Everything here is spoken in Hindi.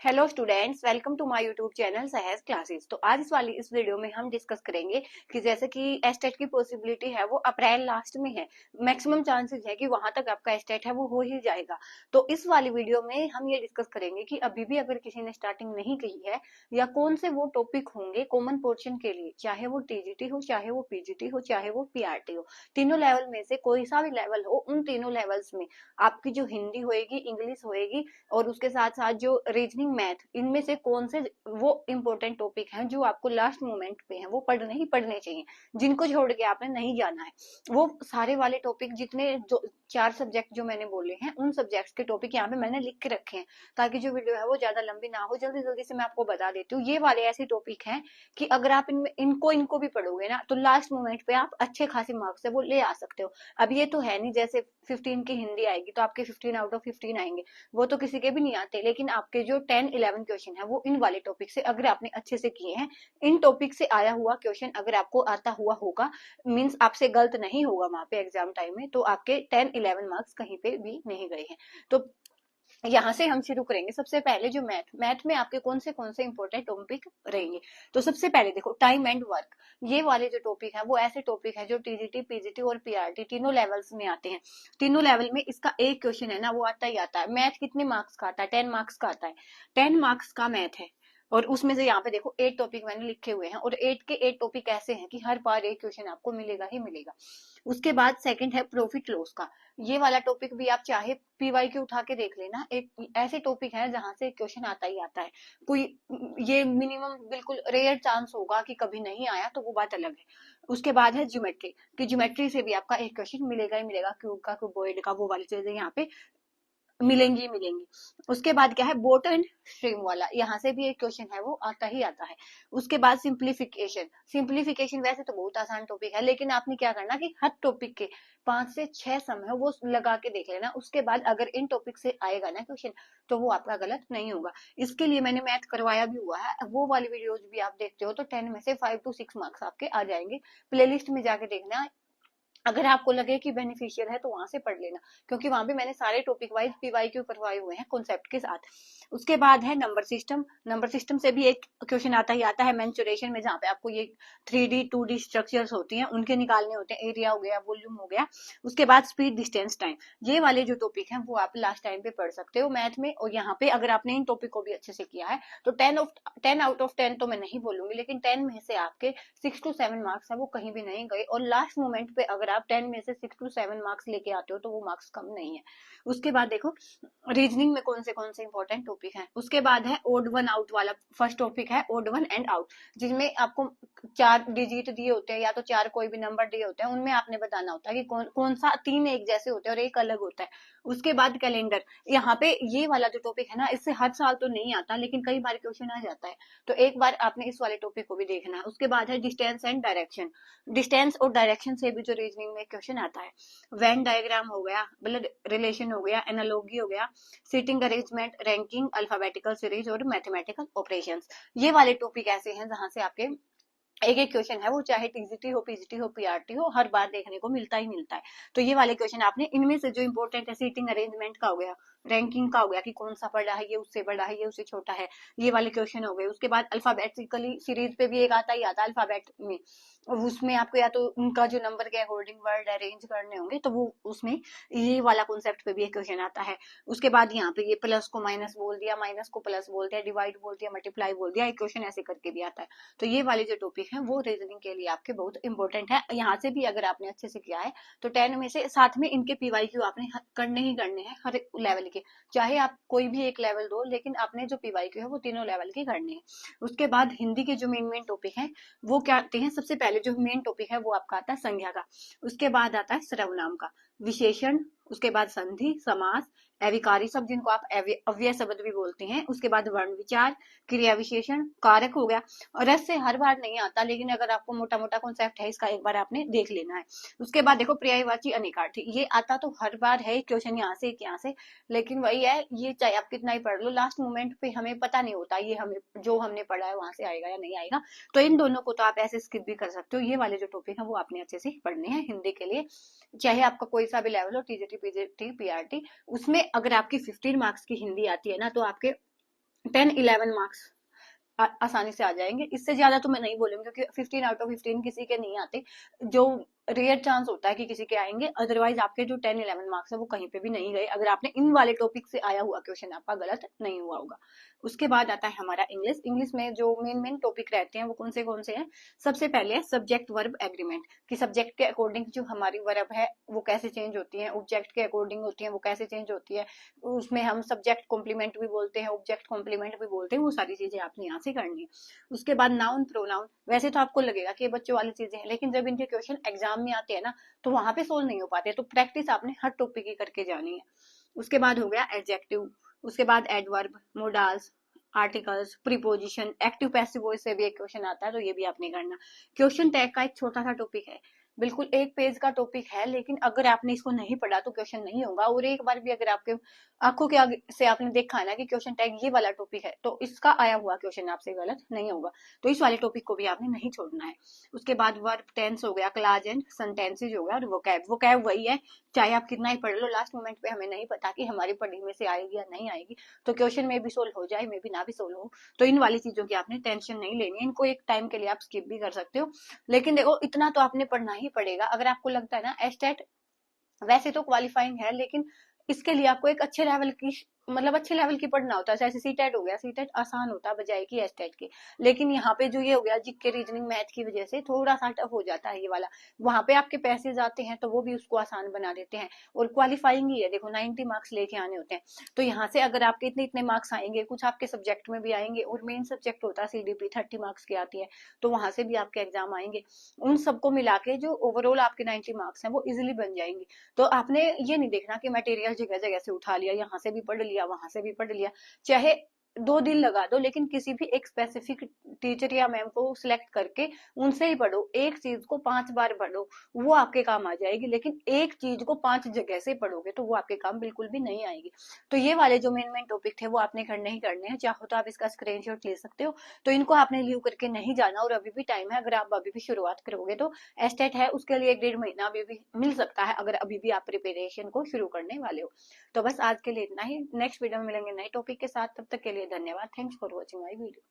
Hello students, welcome to my YouTube channel Sahaj classes. तो आज इस वीडियो में हम डिस्कस करेंगे कि जैसे कि एस्टेट की पॉसिबिलिटी है वो अप्रैल लास्ट में है। मैक्सिमम चांसेस है कि वहां तक आपका एस्टेट है वो हो ही जाएगा। तो इस वाली वीडियो में हम ये डिस्कस करेंगे कि अभी भी अगर किसी ने स्टार्टिंग नहीं की है या कौन से वो टॉपिक होंगे कॉमन पोर्शन के लिए, चाहे वो टीजीटी हो, चाहे वो पीजीटी हो, चाहे वो पीआरटी हो। तीनों लेवल में से कोई सा भी लेवल हो, उन तीनों लेवल्स में आपकी जो हिंदी होएगी, इंग्लिश होएगी और उसके साथ साथ जो रीजनिंग मैथ, इनमें से कौन से वो इंपॉर्टेंट टॉपिक हैं जो आपको लास्ट मोमेंट पे हैं वो पढ़ने ही पढ़ने चाहिए, जिनको छोड़ के आपने नहीं जाना है। वो सारे वाले टॉपिक जितने जो 4 सब्जेक्ट जो मैंने बोले हैं, उन सब्जेक्ट्स के टॉपिक यहाँ पे मैंने लिख के रखे हैं ताकि जो वीडियो है वो ज्यादा लंबी ना हो। जल्दी जल्दी से मैं आपको बता देती हूँ। ये वाले ऐसे टॉपिक हैं कि अगर आप इनमें इनको भी पढ़ोगे ना तो लास्ट मोमेंट पे आप अच्छे खासे मार्क्स है वो ले आ सकते हो। अब ये तो है नहीं जैसे 15 की हिंदी आएगी तो आपके 15 आउट ऑफ 15 आएंगे, वो तो किसी के भी नहीं आते। लेकिन आपके जो 10-11 क्वेश्चन है वो इन वाले टॉपिक से अगर आपने अच्छे से किए हैं, इन टॉपिक से आया हुआ क्वेश्चन अगर आपको आता हुआ होगा, मींस आपसे गलत नहीं होगा वहां पे एग्जाम टाइम में, तो आपके 10-11 मार्क्स कहीं पे भी नहीं गए हैं। तो यहाँ से हम शुरू करेंगे। सबसे पहले जो मैथ में आपके कौन से इंपॉर्टेंट टॉपिक रहेंगे। तो सबसे पहले देखो, टाइम एंड वर्क। ये वाले जो टॉपिक है वो ऐसे टॉपिक है जो टीजीटी, पीजीटी और पीआरटी तीनों लेवल्स में आते हैं। तीनों लेवल में इसका एक क्वेश्चन है ना वो आता ही आता है। मैथ कितने मार्क्स का आता है? 10 मार्क्स का आता है। 10 मार्क्स का मैथ है और उसमें से यहाँ पे देखो 8 टॉपिक मैंने लिखे हुए हैं और 8 के 8 टॉपिक ऐसे हैं कि हर बार एक क्वेश्चन आपको मिलेगा ही मिलेगा। उसके बाद सेकंड है प्रॉफिट लॉस का। ये वाला टॉपिक भी आप चाहे पीवाई के उठा के देख लेना, एक ऐसे टॉपिक है जहां से क्वेश्चन आता ही आता है। कोई ये मिनिमम बिल्कुल रेयर चांस होगा कि कभी नहीं आया, तो वो बात अलग है। उसके बाद है ज्योमेट्री, कि ज्योमेट्री से भी आपका एक क्वेश्चन मिलेगा ही मिलेगा, क्यूब का, क्यूबॉइड का, वो वाली चीजें यहाँ पे मिलेंगी मिलेंगी। उसके बाद क्या है, बोट एंड स्ट्रीम वाला, यहाँ से भी एक क्वेश्चन है वो आता ही आता है। उसके बाद सिंप्लीफिकेशन। सिंप्लीफिकेशन वैसे तो बहुत आसान टॉपिक है, लेकिन आपने क्या करना कि हर टॉपिक के 5 से 6 सम है वो लगा के देख लेना। उसके बाद अगर इन टॉपिक से आएगा ना क्वेश्चन तो वो आपका गलत नहीं होगा। इसके लिए मैंने मैथ करवाया भी हुआ है, वो वाली वीडियोज भी आप देखते हो तो 10 में से 5 to 6 मार्क्स आपके आ जाएंगे। प्लेलिस्ट में जाके देखना, अगर आपको लगे कि बेनिफिशियल है तो वहां से पढ़ लेना, क्योंकि वहां पे मैंने सारे टॉपिक वाइज पीवाईक्यू करवाए हुए हैं कॉन्सेप्ट के साथ। उसके बाद है नंबर सिस्टम। नंबर सिस्टम से भी एक क्वेश्चन आता ही आता है मेंसुरेशन में, जहाँ पे आपको ये 3D 2D स्ट्रक्चर्स होती हैं उनके निकालने होते हैं, एरिया हो गया, वॉल्यूम हो गया। उसके बाद स्पीड, डिस्टेंस, टाइम। ये वाले जो टॉपिक हैं वो आप लास्ट टाइम पे पढ़ सकते हो मैथ में। और यहाँ पे अगर आपने इन टॉपिक को भी अच्छे से किया है तो 10 आउट ऑफ 10 तो मैं नहीं बोलूंगी, लेकिन 10 में से आपके 6 to 7 मार्क्स है वो कहीं भी नहीं गए। और लास्ट मोमेंट पे अगर आप 10 में से 6 to 7 मार्क्स लेके आते हो तो वो मार्क्स कम नहीं है। उसके बाद देखो रीजनिंग में कौन से इंपॉर्टेंट टॉपिक हैं। उसके बाद है ओड वन आउट वाला। फर्स्ट टॉपिक है ओड वन एंड आउट, जिसमें आपको 4 डिजिट दिए होते हैं या तो 4 कोई भी नंबर दिए होते हैं, उनमें आपने बताना होता है कि कौन सा 3 एक जैसे होते हैं और एक अलग होता है। उसके बाद कैलेंडर। यहाँ पे ये वाला जो टॉपिक है ना, इससे हर साल तो नहीं आता लेकिन कई बार क्वेश्चन आ जाता है, तो एक बार आपने इस वाले टॉपिक को भी देखना है। उसके बाद है डिस्टेंस एंड डायरेक्शन। डिस्टेंस और डायरेक्शन से भी जो रीजनिंग में क्वेश्चन आता है, वेन डायग्राम हो गया, ब्लड रिलेशन हो गया, एनालॉजी हो गया, seating arrangement, ranking, alphabetical series और मैथमेटिकल ऑपरेशंस। ये वाले टॉपिक ऐसे हैं जहां से आपके एक एक क्वेश्चन है वो चाहे टीजीटी हो, पीजीटी हो, पीआरटी हो, हर बार देखने को मिलता ही मिलता है। तो ये वाले क्वेश्चन आपने इनमें से जो इंपॉर्टेंट है, सीटिंग अरेंजमेंट का हो गया, रैंकिंग का हो गया कि कौन सा बड़ा है, ये उससे बड़ा है, ये उससे छोटा है, ये वाले क्वेश्चन हो गए। उसके बाद अल्फाबेटिकली सीरीज पे भी एक आता ही आता है अल्फाबेट में, उसमें आपको या तो उनका जो नंबर के अकॉर्डिंग वर्ड अरेंज करने होंगे, तो वो उसमें ये वाला कॉन्सेप्ट पे भी एक क्वेश्चन आता है। उसके बाद यहाँ पे ये प्लस को माइनस बोल दिया, माइनस को प्लस बोल दिया, डिवाइड बोल दिया, मल्टीप्लाई बोल दिया, एक क्वेश्चन ऐसे करके भी आता है। तो ये वाले जो टॉपिक है वो रीजनिंग के लिए आपके बहुत इंपॉर्टेंट है। यहाँ से भी अगर आपने अच्छे से किया है तो 10 में से साथ में इनके पीवाईक्यू आपने करने ही करने हैं हर लेवल के, चाहे आप कोई भी एक लेवल दो, लेकिन आपने जो पीवाईक्यू है वो तीनों लेवल के करने हैं। उसके बाद हिंदी के जो मेन टॉपिक है वो क्या आते हैं, सबसे पहले जो मेन टॉपिक है वो आपका आता है संज्ञा का। उसके बाद आता है सर्वनाम का, विशेषण, उसके बाद संधि, समास, अविकारी शब्द जिनको आप अव्यय शब्द भी बोलते हैं। उसके बाद वर्ण विचार, क्रिया विशेषण, कारक हो गया। और रस से हर बार नहीं आता, लेकिन अगर आपको मोटा मोटा कॉन्सेप्ट है इसका एक बार आपने देख लेना है। उसके बाद देखो पर्यायवाची अनेकार्थी, ये आता तो हर बार है क्वेश्चन यहाँ से यहाँ से, लेकिन वही है, ये चाहे आप कितना ही पढ़ लो लास्ट मोमेंट पे हमें पता नहीं होता ये हमें जो हमने पढ़ा है वहां से आएगा या नहीं आएगा। तो इन दोनों को तो आप ऐसे स्किप भी कर सकते हो। ये वाले जो टॉपिक है वो आपने अच्छे से पढ़ने हैं हिंदी के लिए, चाहे आपका कोई सा भी लेवल हो, टीजीटी, पीजीटी, पीआरटी। उसमें अगर आपकी 15 मार्क्स की हिंदी आती है ना तो आपके 10-11 मार्क्स आसानी से आ जाएंगे। इससे ज्यादा तो मैं नहीं बोलूंगी, क्योंकि 15 आउट ऑफ 15 किसी के नहीं आते, जो रेयर चांस होता है कि किसी के आएंगे। अदरवाइज आपके जो 10-11 मार्क्स है वो कहीं पे भी नहीं गए, अगर आपने इन वाले टॉपिक से आया हुआ क्वेश्चन आपका गलत नहीं हुआ होगा। उसके बाद आता है हमारा इंग्लिश। इंग्लिश में जो मेन मेन टॉपिक रहते हैं वो कौन से हैं? सबसे पहले है सब्जेक्ट वर्ब एग्रीमेंट, कि सब्जेक्ट के अकॉर्डिंग जो हमारी वर्ब है वो कैसे चेंज होती है, ऑब्जेक्ट के अकॉर्डिंग होती है वो कैसे चेंज होती है। उसमें हम सब्जेक्ट कॉम्प्लीमेंट भी बोलते हैं, ऑब्जेक्ट कॉम्प्लीमेंट भी बोलते हैं, वो सारी चीजें आपने यहाँ से करनी है। उसके बाद नाउन प्रोनाउन, वैसे तो आपको लगेगा कि ये बच्चों वाली चीजें हैं, लेकिन जब इनके क्वेश्चन एग्जाम में आते हैं ना, तो वहां पे सोल्व नहीं हो पाते, तो प्रैक्टिस आपने हर टॉपिक की करके जानी है। उसके बाद हो गया एडजेक्टिव, उसके बाद adverb, modals, articles, preposition, active passive voice से भी एक क्वेश्चन आता है, तो ये भी आपने करना। क्वेश्चन टैग का एक छोटा सा टॉपिक है, बिल्कुल एक पेज का टॉपिक है, लेकिन अगर आपने इसको नहीं पढ़ा तो क्वेश्चन नहीं होगा। और एक बार भी अगर आपके आंखों के आगे से आपने देखा है ना कि क्वेश्चन टैग ये वाला टॉपिक है, तो इसका आया हुआ क्वेश्चन आपसे गलत नहीं होगा, तो इस वाले टॉपिक को भी आपने नहीं छोड़ना है। उसके बाद वर्ब टेंस हो गया, क्लास एंड सेंटेंसेज हो गया, और वोकैब। वोकैब वही है, चाहे आप कितना ही पढ़ लो, लास्ट मोमेंट पे हमें नहीं पता कि हमारी पढ़ी में से आएगी या नहीं आएगी, तो क्वेश्चन में भी सोल्व हो जाए, में भी ना भी सोल्व हो, तो इन वाली चीजों की आपने टेंशन नहीं लेनी है। इनको एक टाइम के लिए आप स्किप भी कर सकते हो, लेकिन देखो इतना तो आपने पढ़ना ही पड़ेगा। अगर आपको लगता है ना एस्टेट वैसे तो क्वालिफाइंग है, लेकिन इसके लिए आपको एक अच्छे लेवल की, मतलब अच्छे लेवल की पढ़ना होता है। जैसे सीटेट हो गया, सीटेट आसान होता है बजाय कि एस्टेट के, लेकिन यहाँ पे जो ये हो गया जीके रीजनिंग मैथ की वजह से थोड़ा सा टफ हो जाता है ये वाला। वहां पे आपके पैसे जाते हैं तो वो भी उसको आसान बना देते हैं, और क्वालिफाइंग ही है, देखो 90 मार्क्स लेके आने होते हैं। तो यहाँ से अगर आपके इतने इतने मार्क्स आएंगे, कुछ आपके सब्जेक्ट में भी आएंगे, और मेन सब्जेक्ट होता है सीडीपी 30 मार्क्स की आती है, तो वहां से भी आपके एग्जाम आएंगे। उन सबको मिला के जो ओवरऑल आपके 90 मार्क्स हैं वो इजिली बन जाएंगे। तो आपने ये नहीं देखना कि मटेरियल जगह जगह से उठा लिया, यहाँ से भी पढ़ लिया वहां से भी पढ़ लिया। चाहे 2 दिन लगा दो, लेकिन किसी भी एक स्पेसिफिक टीचर या मैम को सिलेक्ट करके उनसे ही पढ़ो। एक चीज को 5 बार पढ़ो, वो आपके काम आ जाएगी, लेकिन एक चीज को 5 जगह से पढ़ोगे तो वो आपके काम बिल्कुल भी नहीं आएगी। तो ये वाले जो मेन मेन टॉपिक थे वो आपने करने ही करने हैं। चाहो तो आप इसका स्क्रीनशॉट ले सकते हो, तो इनको आपने लीव करके नहीं जाना, और अभी भी टाइम है। अगर आप अभी भी शुरुआत करोगे तो एस्टेट है उसके लिए 1-1.5 महीना अभी भी मिल सकता है, अगर अभी भी आप प्रिपरेशन को शुरू करने वाले हो। तो बस आज के लिए इतना ही, नेक्स्ट वीडियो में मिलेंगे नए टॉपिक के साथ, तब तक के लिए धन्यवाद। Thanks for watching my video.